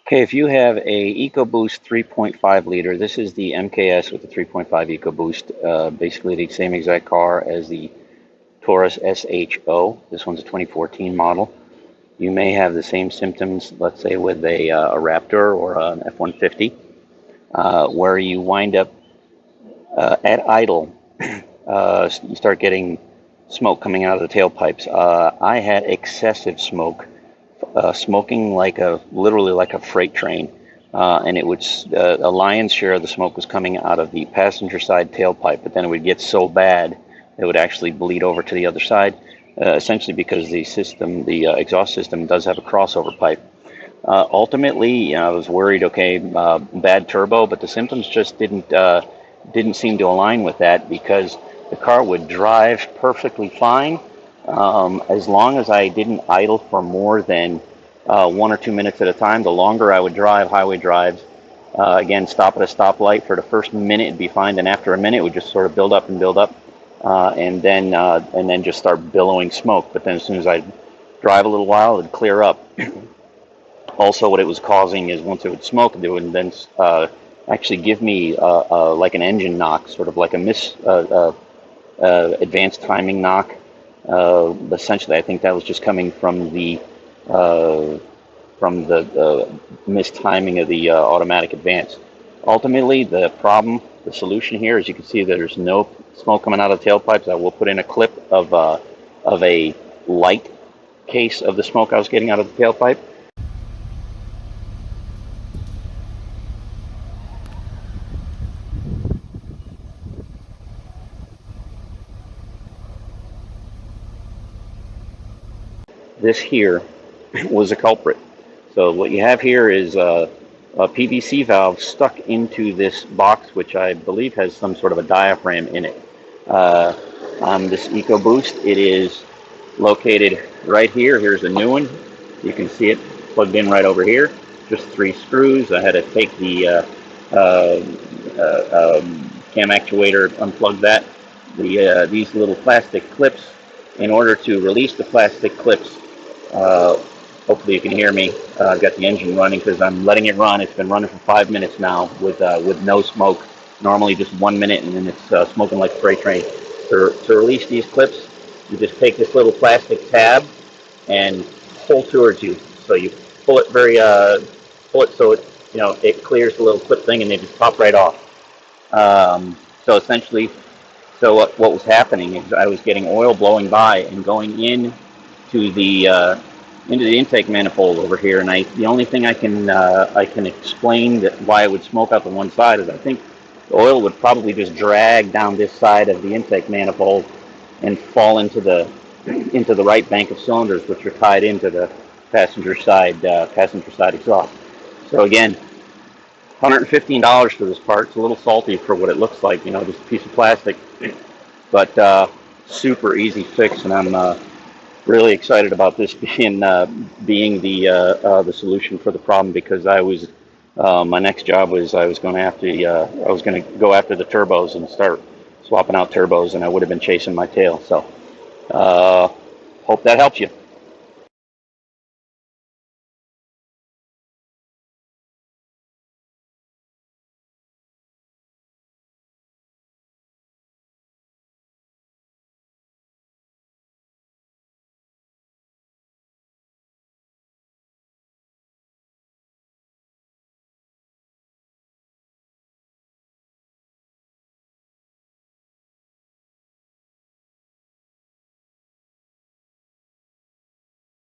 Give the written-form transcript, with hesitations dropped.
Okay, if you have a EcoBoost 3.5 liter, this is the MKS with the 3.5 EcoBoost, basically the same exact car as the Taurus SHO. This one's a 2014 model. You may have the same symptoms, let's say with a Raptor or an F-150, where you wind up at idle, you start getting smoke coming out of the tailpipes. I had excessive smoke. Smoking literally like a freight train, and it would a lion's share of the smoke was coming out of the passenger side tailpipe, but then it would get so bad it would actually bleed over to the other side, essentially because the exhaust system does have a crossover pipe. Ultimately, I was worried, okay, bad turbo, but the symptoms just didn't seem to align with that, because the car would drive perfectly fine as long as I didn't idle for more than 1 or 2 minutes at a time. The longer I would drive, highway drives, again, stop at a stoplight, for the first minute it'd be fine, then after a minute it would just sort of build up and build up, and then just start billowing smoke. But then as soon as I'd drive a little while, it'd clear up. Also, what it was causing is once it would smoke, it would then actually give me like an engine knock, sort of like a advanced timing knock. Essentially, I think that was just coming from the mistiming of the automatic advance. Ultimately, the solution here, as you can see, there's no smoke coming out of the tailpipes. I will put in a clip of a light case of the smoke I was getting out of the tailpipe. This here was a culprit. So what you have here is a PVC valve stuck into this box, which I believe has some sort of a diaphragm in it. On this EcoBoost, it is located right here. Here's a new one. You can see it plugged in right over here. Just 3 screws. I had to take the cam actuator, unplug that. These little plastic clips, in order to release the plastic clips, hopefully you can hear me. I've got the engine running because I'm letting it run. It's been running for 5 minutes now with no smoke. Normally just 1 minute, and then it's smoking like a freight train. To release these clips, you just take this little plastic tab and pull towards you. So you pull it pull it so it clears the little clip thing, and they just pop right off. So essentially, what was happening is I was getting oil blowing by and going into the intake manifold over here, and the only thing I can explain why it would smoke out the one side is I think the oil would probably just drag down this side of the intake manifold and fall into the right bank of cylinders, which are tied into the passenger side exhaust. So again, $115 for this part. It's a little salty for what it looks like, just a piece of plastic, but super easy fix, and I'm really excited about this being the solution for the problem, because my next job was I was going to go after the turbos and start swapping out turbos, and I would have been chasing my tail. So hope that helps you.